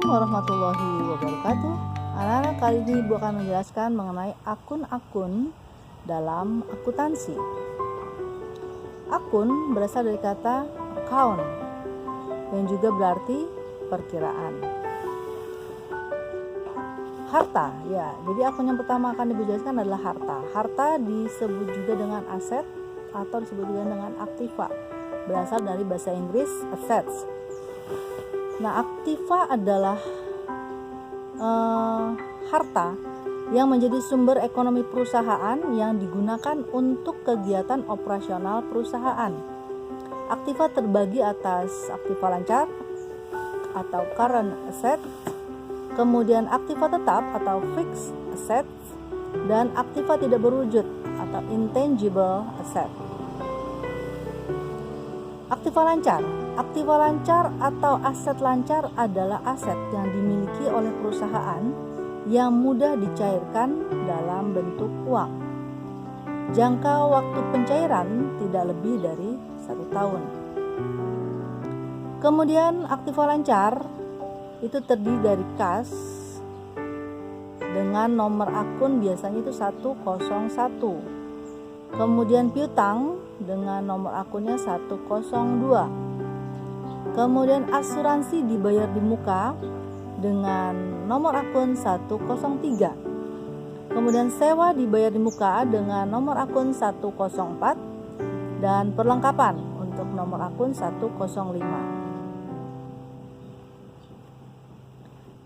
Assalamualaikum warahmatullahi wabarakatuh. Anak-anak, kali ini Ibu akan menjelaskan mengenai akun-akun dalam akuntansi. Akun berasal dari kata account yang juga berarti perkiraan. Harta, ya. Jadi akun yang pertama akan Ibu jelaskan adalah harta. Harta disebut juga dengan aset atau disebut juga dengan aktiva. Berasal dari bahasa Inggris assets. Nah, aktiva adalah harta yang menjadi sumber ekonomi perusahaan yang digunakan untuk kegiatan operasional perusahaan. Aktiva terbagi atas aktiva lancar atau current asset, kemudian aktiva tetap atau fixed asset, dan aktiva tidak berwujud atau intangible asset. Aktiva lancar. Aktiva lancar atau aset lancar adalah aset yang dimiliki oleh perusahaan yang mudah dicairkan dalam bentuk uang. Jangka waktu pencairan tidak lebih dari 1 tahun. Kemudian aktiva lancar itu terdiri dari kas dengan nomor akun biasanya itu 101. Kemudian piutang dengan nomor akunnya 102. Kemudian asuransi dibayar di muka dengan nomor akun 103. Kemudian sewa dibayar di muka dengan nomor akun 104 dan perlengkapan untuk nomor akun 105.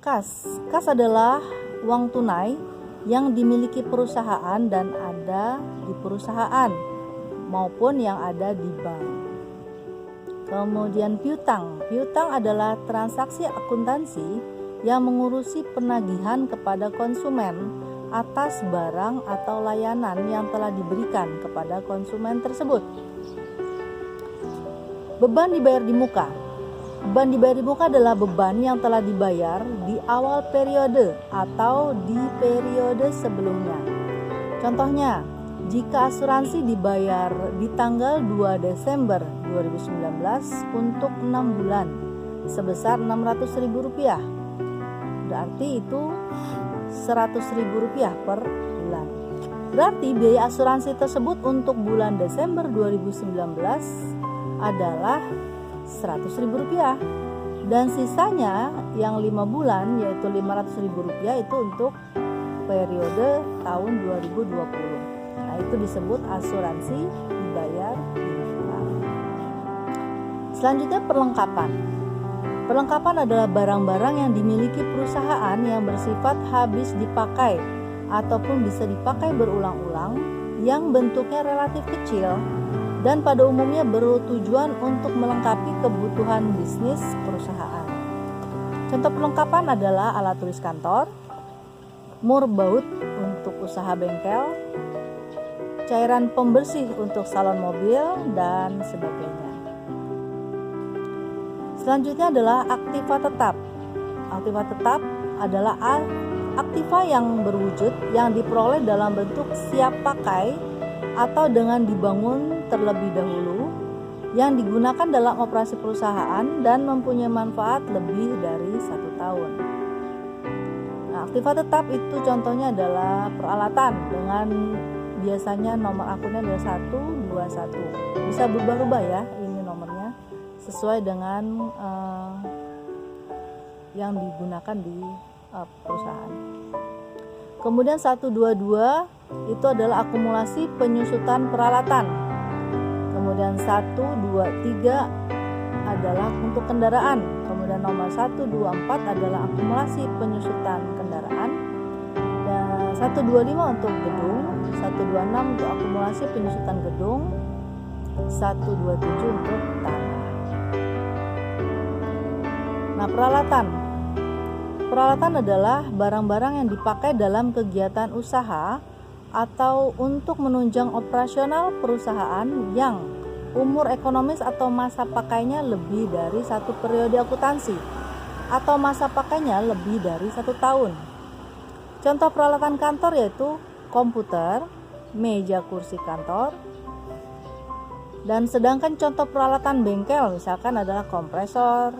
Kas adalah uang tunai yang dimiliki perusahaan dan ada di perusahaan maupun yang ada di bank. Kemudian piutang. Piutang adalah transaksi akuntansi yang mengurusi penagihan kepada konsumen atas barang atau layanan yang telah diberikan kepada konsumen tersebut. Beban dibayar di muka. Beban dibayar di muka adalah beban yang telah dibayar di awal periode atau di periode sebelumnya. Contohnya, jika asuransi dibayar di tanggal 2 Desember 2019 untuk 6 bulan sebesar Rp600.000, berarti itu Rp100.000 per bulan. Berarti biaya asuransi tersebut untuk bulan Desember 2019 adalah Rp100.000 dan sisanya yang 5 bulan yaitu Rp500.000 itu untuk periode tahun 2020. Nah, itu disebut asuransi dibayar di muka. Selanjutnya perlengkapan. Perlengkapan adalah barang-barang yang dimiliki perusahaan yang bersifat habis dipakai ataupun bisa dipakai berulang-ulang, yang bentuknya relatif kecil dan pada umumnya bertujuan untuk melengkapi kebutuhan bisnis perusahaan. Contoh perlengkapan adalah alat tulis kantor, mur baut untuk usaha bengkel, cairan pembersih untuk salon mobil, dan sebagainya. Selanjutnya adalah aktiva tetap. Aktiva tetap adalah aktiva yang berwujud yang diperoleh dalam bentuk siap pakai atau dengan dibangun terlebih dahulu, yang digunakan dalam operasi perusahaan dan mempunyai manfaat lebih dari 1 tahun. Nah, aktiva tetap itu contohnya adalah peralatan dengan biasanya nomor akunnya adalah 121. Bisa berubah-ubah ya ini nomornya sesuai dengan yang digunakan di perusahaan. Kemudian 122 itu adalah akumulasi penyusutan peralatan. Kemudian 123 adalah untuk kendaraan. Kemudian nomor 124 adalah akumulasi penyusutan kendaraan. 125 untuk gedung, 126 untuk akumulasi penyusutan gedung, 127 untuk tanah. Nah, peralatan adalah barang-barang yang dipakai dalam kegiatan usaha atau untuk menunjang operasional perusahaan yang umur ekonomis atau masa pakainya lebih dari 1 periode akuntansi atau masa pakainya lebih dari 1 tahun. Contoh peralatan kantor yaitu komputer, meja kursi kantor, dan sedangkan contoh peralatan bengkel misalkan adalah kompresor,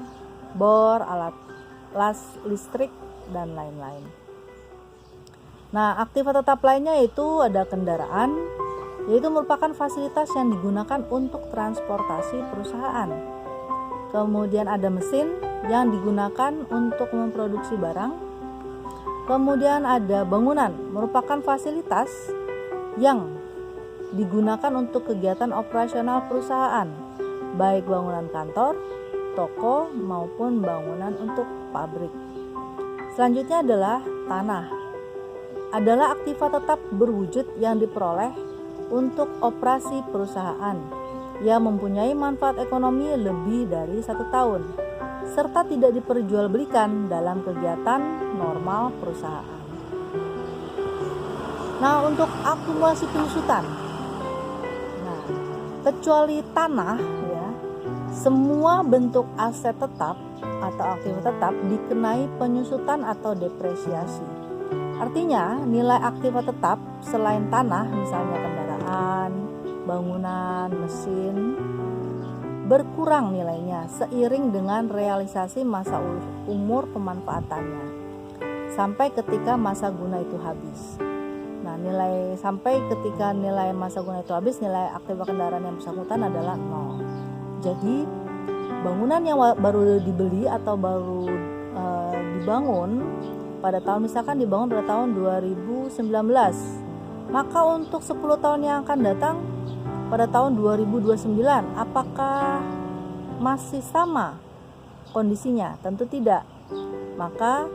bor, alat las listrik, dan lain-lain. Nah, aktiva tetap lainnya yaitu ada kendaraan, yaitu merupakan fasilitas yang digunakan untuk transportasi perusahaan. Kemudian ada mesin yang digunakan untuk memproduksi barang. Kemudian ada bangunan, merupakan fasilitas yang digunakan untuk kegiatan operasional perusahaan, baik bangunan kantor, toko, maupun bangunan untuk pabrik. Selanjutnya adalah tanah. Adalah aktiva tetap berwujud yang diperoleh untuk operasi perusahaan yang mempunyai manfaat ekonomi lebih dari 1 tahun, serta tidak diperjualbelikan dalam kegiatan normal perusahaan. Nah, untuk akumulasi penyusutan, nah, kecuali tanah ya, semua bentuk aset tetap atau aktiva tetap dikenai penyusutan atau depresiasi. Artinya, nilai aktiva tetap selain tanah, misalnya kendaraan, bangunan, mesin, berkurang nilainya seiring dengan realisasi masa umur pemanfaatannya sampai ketika masa guna itu habis. Nah, sampai ketika nilai masa guna itu habis, nilai aktiva kendaraan yang bersangkutan adalah 0. Jadi, bangunan yang baru dibeli atau baru dibangun pada tahun, misalkan dibangun pada tahun 2019, maka untuk 10 tahun yang akan datang pada tahun 2029, apakah masih sama kondisinya? Tentu tidak. Maka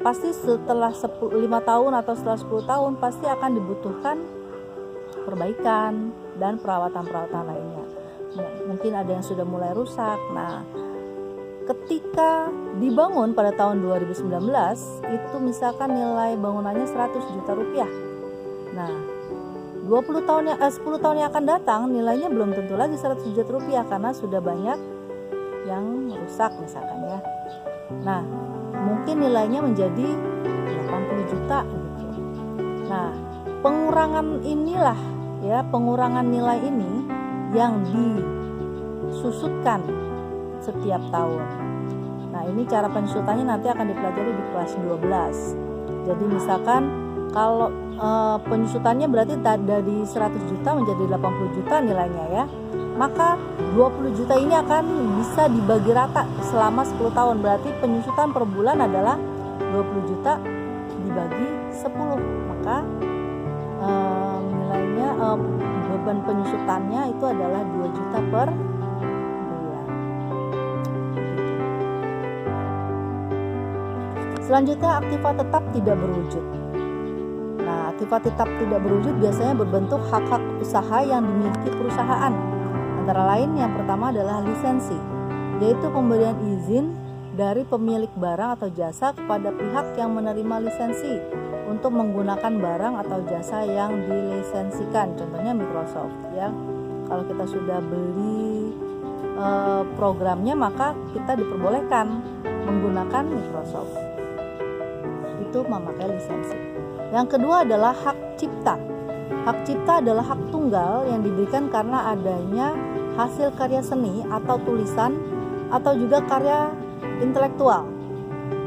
pasti setelah 5 tahun atau setelah 10 tahun pasti akan dibutuhkan perbaikan dan perawatan-perawatan lainnya. Mungkin ada yang sudah mulai rusak. Nah, ketika dibangun pada tahun 2019, itu misalkan nilai bangunannya 100 juta rupiah. Nah, 10 tahun yang akan datang nilainya belum tentu lagi 100 juta rupiah karena sudah banyak yang rusak misalkan ya. Nah, mungkin nilainya menjadi 80 juta gitu. Nah, pengurangan inilah ya, pengurangan nilai ini yang disusutkan setiap tahun. Nah, ini cara penyusutannya nanti akan dipelajari di kelas 12. Jadi misalkan kalau penyusutannya berarti dari 100 juta menjadi 80 juta nilainya ya, maka 20 juta ini akan bisa dibagi rata selama 10 tahun. Berarti penyusutan per bulan adalah 20 juta dibagi 10. Maka nilainya beban penyusutannya itu adalah 2 juta per bulan. Selanjutnya, aktiva tetap tidak berwujud. Nah, aktiva tetap tidak berwujud biasanya berbentuk hak-hak usaha yang dimiliki perusahaan. Antara lain yang pertama adalah lisensi, yaitu pemberian izin dari pemilik barang atau jasa kepada pihak yang menerima lisensi untuk menggunakan barang atau jasa yang dilisensikan. Contohnya Microsoft ya. Kalau kita sudah beli programnya, maka kita diperbolehkan menggunakan Microsoft. Itu memakai lisensi. Yang kedua adalah hak cipta. Hak cipta adalah hak tunggal yang diberikan karena adanya hasil karya seni atau tulisan atau juga karya intelektual.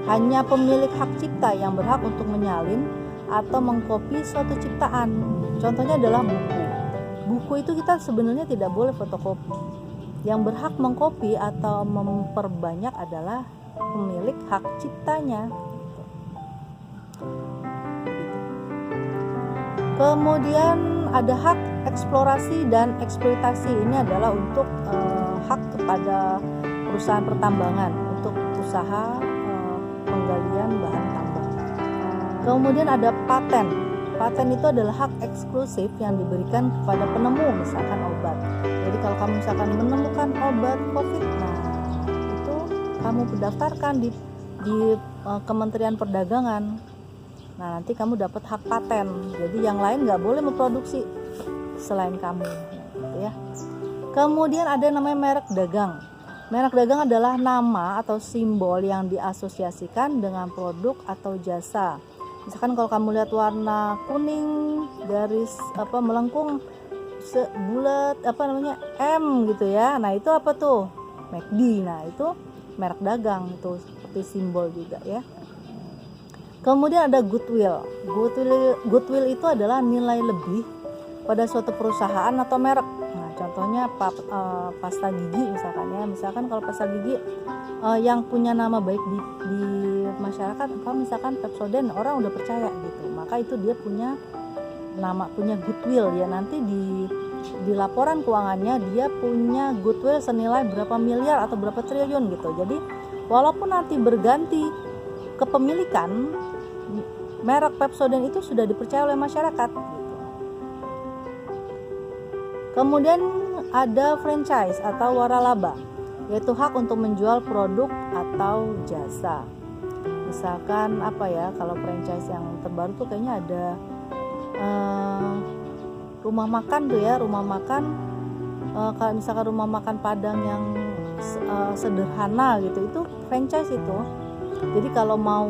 Hanya pemilik hak cipta yang berhak untuk menyalin atau mengkopi suatu ciptaan. Contohnya adalah buku. Buku itu kita sebenarnya tidak boleh fotokopi. Yang berhak mengkopi atau memperbanyak adalah pemilik hak ciptanya. Kemudian ada hak eksplorasi dan eksploitasi. Ini adalah untuk hak kepada perusahaan pertambangan untuk usaha penggalian bahan tambang. Kemudian ada paten. Paten itu adalah hak eksklusif yang diberikan kepada penemu, misalkan obat. Jadi kalau kamu misalkan menemukan obat COVID, nah itu kamu daftarkan di Kementerian Perdagangan. Nah, nanti kamu dapat hak paten. Jadi yang lain nggak boleh memproduksi selain kamu, gitu ya. Kemudian ada yang namanya merek dagang. Merek dagang adalah nama atau simbol yang diasosiasikan dengan produk atau jasa. Misalkan kalau kamu lihat warna kuning, garis melengkung bulat M gitu ya. Nah, itu apa tuh? McD. Nah, itu merek dagang, itu seperti simbol juga ya. Kemudian ada goodwill. Goodwill itu adalah nilai lebih pada suatu perusahaan atau merek. Nah, contohnya pasta gigi misalkan ya. Misalkan kalau pasta gigi yang punya nama baik di masyarakat, kalau misalkan Pepsodent, orang udah percaya gitu. Maka itu dia punya nama, punya goodwill ya. Nanti di laporan keuangannya dia punya goodwill senilai berapa miliar atau berapa triliun gitu. Jadi walaupun nanti berganti kepemilikan, merek Pepsodent itu sudah dipercaya oleh masyarakat gitu. Kemudian ada franchise atau waralaba, yaitu hak untuk menjual produk atau jasa. Misalkan apa ya, kalau franchise yang terbaru tuh kayaknya ada rumah makan tuh ya, rumah makan kalau misalkan rumah makan Padang yang sederhana gitu, itu franchise itu. Jadi kalau mau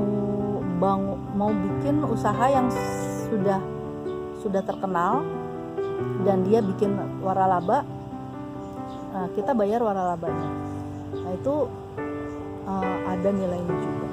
bikin usaha yang sudah terkenal dan dia bikin waralaba, kita bayar waralabanya. Nah itu ada nilainya juga.